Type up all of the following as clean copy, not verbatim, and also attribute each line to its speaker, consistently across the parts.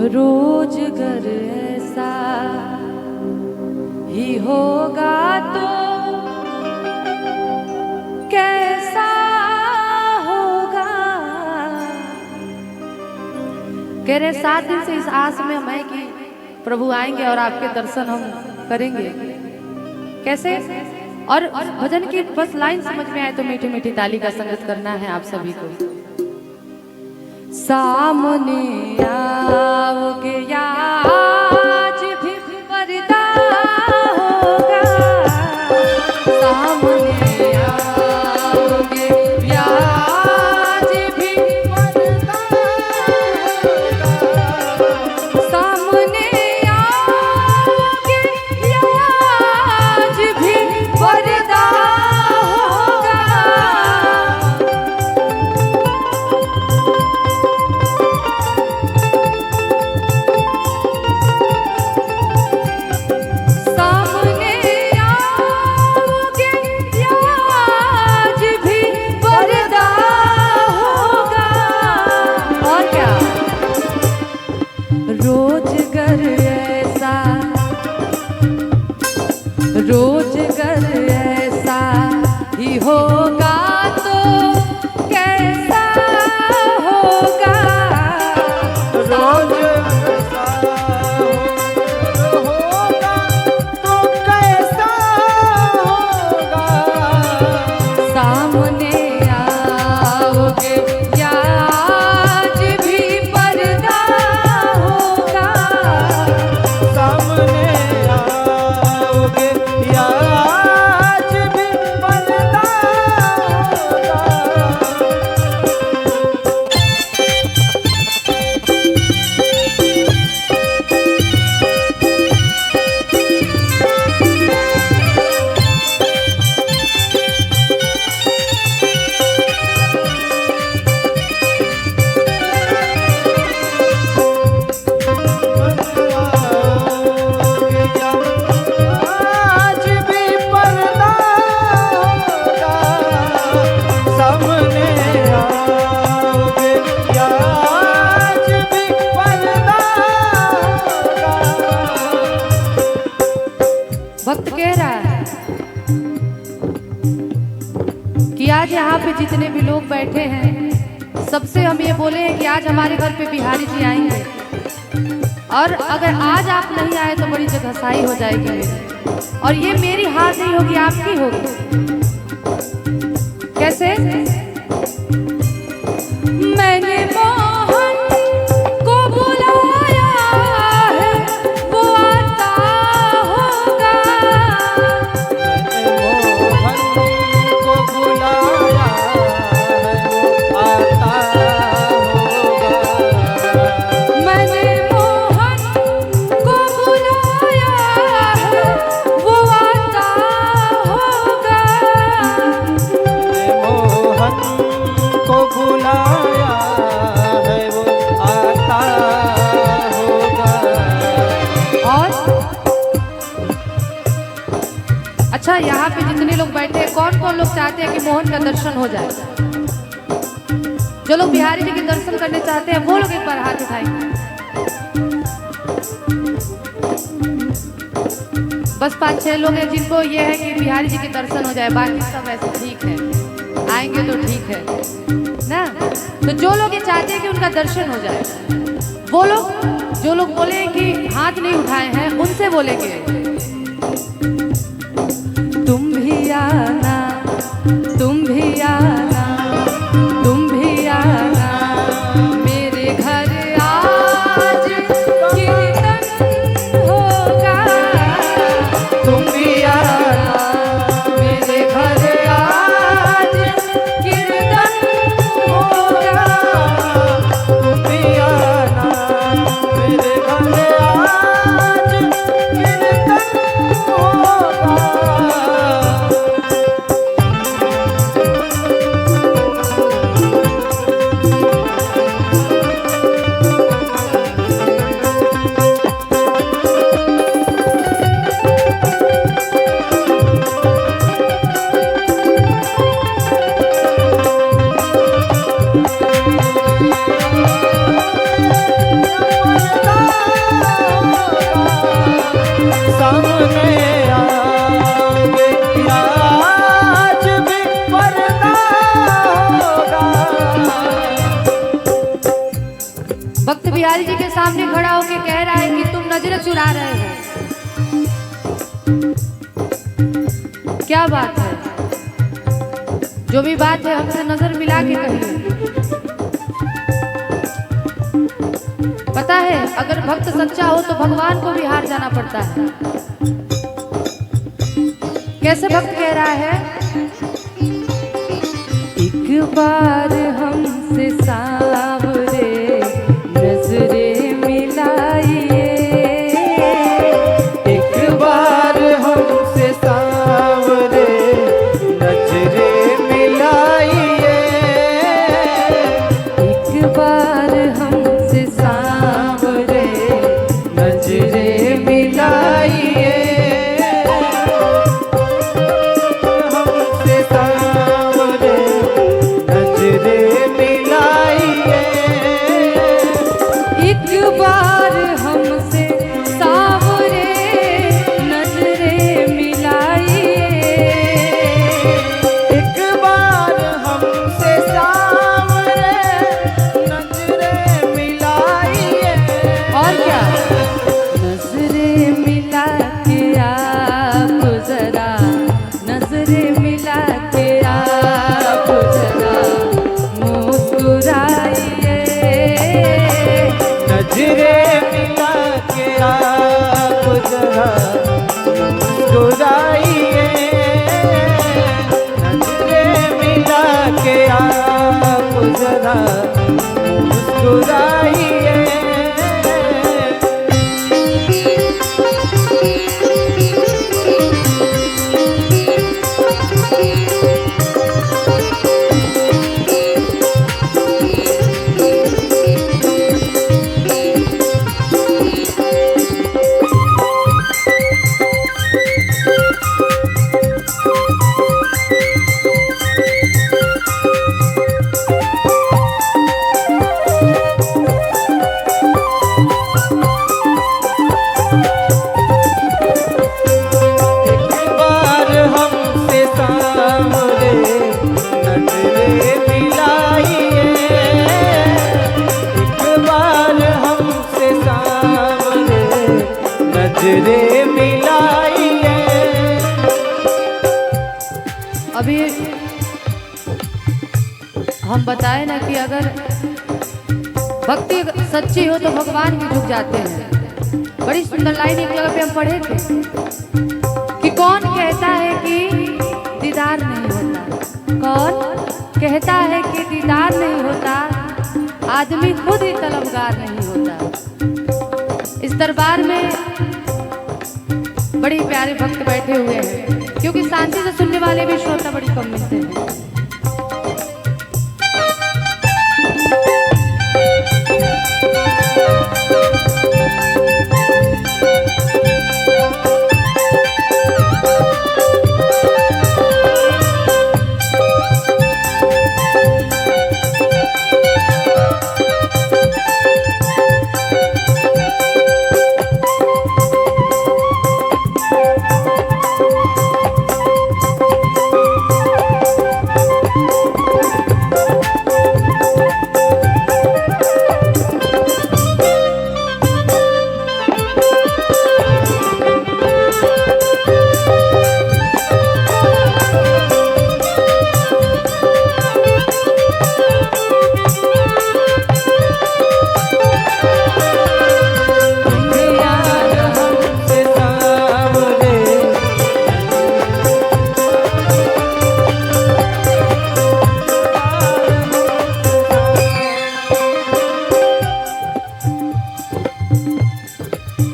Speaker 1: रोज गर ऐसा ही होगा तो कैसा होगा। कह रहे 7 दिन से इस आस में हम हैं कि प्रभु आएंगे और आपके दर्शन हम करेंगे। कैसे? और भजन की बस लाइन समझ में आए तो मीठी मीठी ताली का संगत करना है आप सभी को। सामने आओगे आज भी पर्दा होगा, सामने आओगे आज भी पर्दा होगा, सामने आओगे आज भी पर्दा होगा। रोज गर ऐसा ही होगा तो कैसा होगा।
Speaker 2: रोज ऐसा होगा तो कैसा होगा।
Speaker 1: सामने आओगे आज भी पर्दा होगा,
Speaker 2: सामने आओगे आज भी पर्दा होगा। आज भी पर्दा होगा, सामने आओगे आज भी पर्दा होगा।
Speaker 1: भक्त कह रहा है कि आज यहाँ पे जितने भी लोग बैठे हैं सबसे हम ये बोले हैं कि आज हमारे घर पे बिहारी जी आएंगे, और अगर आज आप नहीं आए तो बड़ी जगहसाई हो जाएगी मेरी, और ये मेरी हार नहीं होगी आपकी होगी। कैसे? मैंने मोहन को बुलाया है वो आता होगा,
Speaker 2: मोहन को बुलाया है वो आता होगा।
Speaker 1: मैंने मोहन को बुलाया है वो आता होगा।
Speaker 2: मोहन को बुलाया है वो आता होगा।
Speaker 1: और अच्छा, यहाँ पे जितने लोग बैठे हैं कौन कौन लोग चाहते हैं कि मोहन का दर्शन हो जाए? जो लोग बिहारी जी के दर्शन करने चाहते हैं वो लोग एक बार हाथ उठाएंगे। बस 5-6 लोग हैं जिनको ये है कि बिहारी जी के दर्शन हो जाए, बाकी सब ऐसे ठीक है, आएंगे तो ठीक है ना। तो जो लोग ये चाहते हैं कि उनका दर्शन हो जाए वो लोग, जो लोग बोले कि हाथ नहीं उठाए हैं उनसे बोलेंगे तुम भी आना, तुम भी आना, तुम भी आना मेरे घर आज कीर्तन होगा। तुम भी आना मेरे घर आज कीर्तन होगा।
Speaker 2: तुम भी आना मेरे घर आज कीर्तन होगा।
Speaker 1: भक्त बिहारी जी के सामने खड़ा होके कह रहा है कि तुम नजर चुरा रहे हो। क्या बात है? जो भी बात है हमसे नजर मिला के कहिए। पता है अगर भक्त सच्चा हो तो भगवान को भी हार जाना पड़ता है। कैसे भक्त कह रहा है? एक बार हमसे सावरे नजरे मिलाइए,
Speaker 2: एक बार हमसे सावरे नजरे मिलाइए,
Speaker 1: एक बार हमसे सावरे
Speaker 2: नजरे मिलाइए, हमसे सावरे नजरे मिलाइए,
Speaker 1: एक बार हमसे सावरे नजरे मिलाइए,
Speaker 2: एक बार हमसे सावरे नजरे मिलाइए।
Speaker 1: और क्या? नजरे मिला के आप जरा, नजरे मिला के आप जरा मुस्कुराइए,
Speaker 2: नजरे मिला के आप जरा मुस्कुराइए, नजरे मिला के आप जरा मुस्कुराइए। एक बार हमसे सावरे नजरे मिलाइए, एक बार हमसे सावरे नजरे मिलाइए।
Speaker 1: अभी हम बताए ना कि अगर भक्ति सच्ची हो तो भगवान भी झुक जाते हैं। बड़ी सुंदर लाइन एक जगह पे हम पढ़े थे कि कौन कहता है कि दीदार नहीं होता, कौन कहता है कि दीदार नहीं होता, आदमी खुद ही तलबगार नहीं होता। इस दरबार में बड़े प्यारे भक्त बैठे हुए हैं, क्योंकि शांति से सुनने वाले भी श्रोता बड़ी कम मिलते हैं।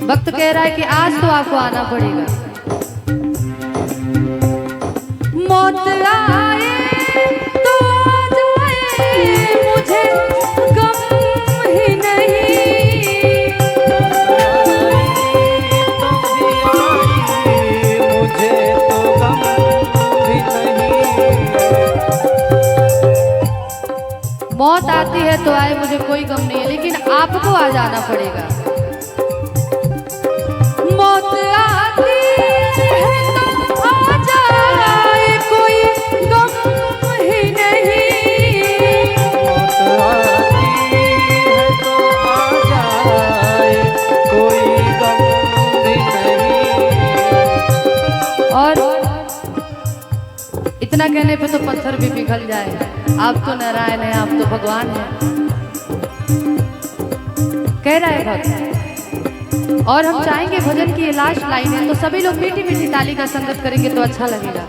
Speaker 1: भक्त कह रहा है कि आज तो आपको आना पड़ेगा। मौत आए तो आ जाए, मुझे गम ही नहीं,
Speaker 2: मुझे तो गम भी नहीं।
Speaker 1: मौत आती है तो आए, मुझे कोई गम नहीं है, लेकिन आपको आ जाना पड़ेगा। मौत आती है तो आ जाए, कोई गम ही नहीं,
Speaker 2: मौत आती है तो आ
Speaker 1: कहने पे तो पत्थर भी पिघल जाए। आप तो नारायण हैं, आप तो भगवान हैं, कह रहा है भक्त। और हम चाहेंगे भजन की ये लास्ट लाइन है, तो सभी लोग मीठी मीठी ताली का संगत करेंगे तो अच्छा लगेगा।